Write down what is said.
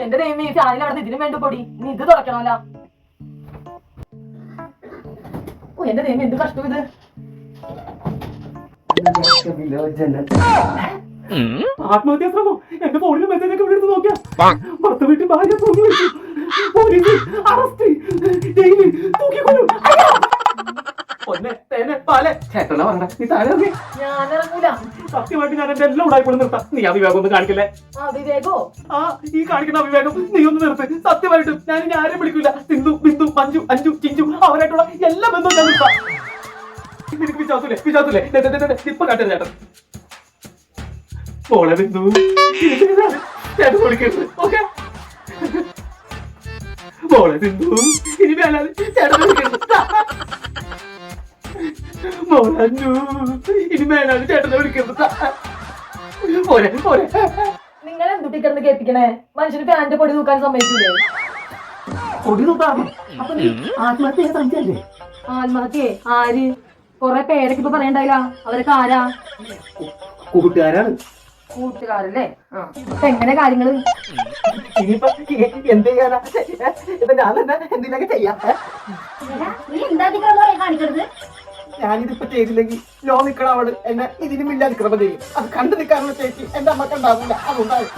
എന്റെ ദൈവം ഈ ചാനൽ അവിടെ ഇതിനും വേണ്ട പൊടി നീ ഇത് തുറക്കണമല്ലോ. ഓ എന്റെ ദൈവം എന്ത് കഷ്ടം ഇത്. ആത്മഹത്യാശ്രമോ? എന്റെ ഫോണിൽ മെസ്സേജ് ഒക്കെ എടുത്ത് നോക്കിയാ ഭർത്ത വീട്ടിൽ ഭാര്യ തൂക്കി വെച്ചു. പോലീസ് അറസ്റ്റ് ജയിലിൽ തൂക്കിക്കൊല്ലും. ഞാനിറങ്ങൂല. സത്യമായിട്ട് ഞാൻ എന്റെ എല്ലാം ഉടായിപ്പോഴും നിർത്താം. നീ അവിവേകം ഒന്ന് കാണിക്കല്ലേ? വിവേകോ? ആ ഈ കാണിക്കുന്ന അവിവേകം നീ ഒന്ന് നിർത്ത്. സത്യമായിട്ടും ഞാൻ ഇനി ആരെയും വിളിക്കൂല. സിന്ധു, ബിന്ദു, മഞ്ജു, അഞ്ജു, ചിഞ്ചു അവരായിട്ടുള്ള എല്ലാ ബന്ധവും ഞാൻ നിർത്താം. നിനക്ക് വിശ്വാസമില്ലേ? ഇപ്പൊ കാട്ടരുത് ചേട്ടൻ. മോളെ ബിന്ദു ചേട്ടൻ കൊടുക്കരുത്. ഓക്കെ മോളെ ബിന്ദു ഇനി വേണാൽ ചേട്ടൻ കൊടുക്കരുത്. മോളു ഇനി വേണാൽ ചേട്ടനെ വിളിക്കരുത്. പോരെ പോരെ. നിങ്ങൾ എന്തുട്ടി കിടന്ന് കേൾപ്പിക്കണേ? മനുഷ്യന് ഫാന്റെ പൊടി തൂക്കാൻ സമ്മതിക്കൂലേ? പൊടി തൂക്കാം. അപ്പൊ നീ ആത്മഹത്യ ശ്രമിച്ചല്ലേ? ആത്മഹത്യേ? ആര്? കൊറേ പേരൊക്കെ ഇപ്പൊ പറയണ്ടായില്ല. അവരൊക്കെ ആരാ? കൂട്ടുകാരാണ്. കൂട്ടുകാരല്ലേ? അപ്പൊ എങ്ങനെ കാര്യങ്ങള്? ഇനിയിപ്പൊ എന്ത് ചെയ്യാനാ? ഇപ്പൊ ഞാൻ തന്നെ എന്തിനൊക്കെ ചെയ്യാം. ഞാനിതിപ്പോ ചെയ്തില്ലെങ്കിൽ ലോ നിക്കണ അവള് എന്നെ ഇതിനും ഇല്ലാതിക്രമം ചെയ്യും. അത് കണ്ടു നിൽക്കാനുള്ള ചേച്ചി എന്റെ അമ്മക്ക് ഉണ്ടാവില്ല. അതുണ്ടാവും.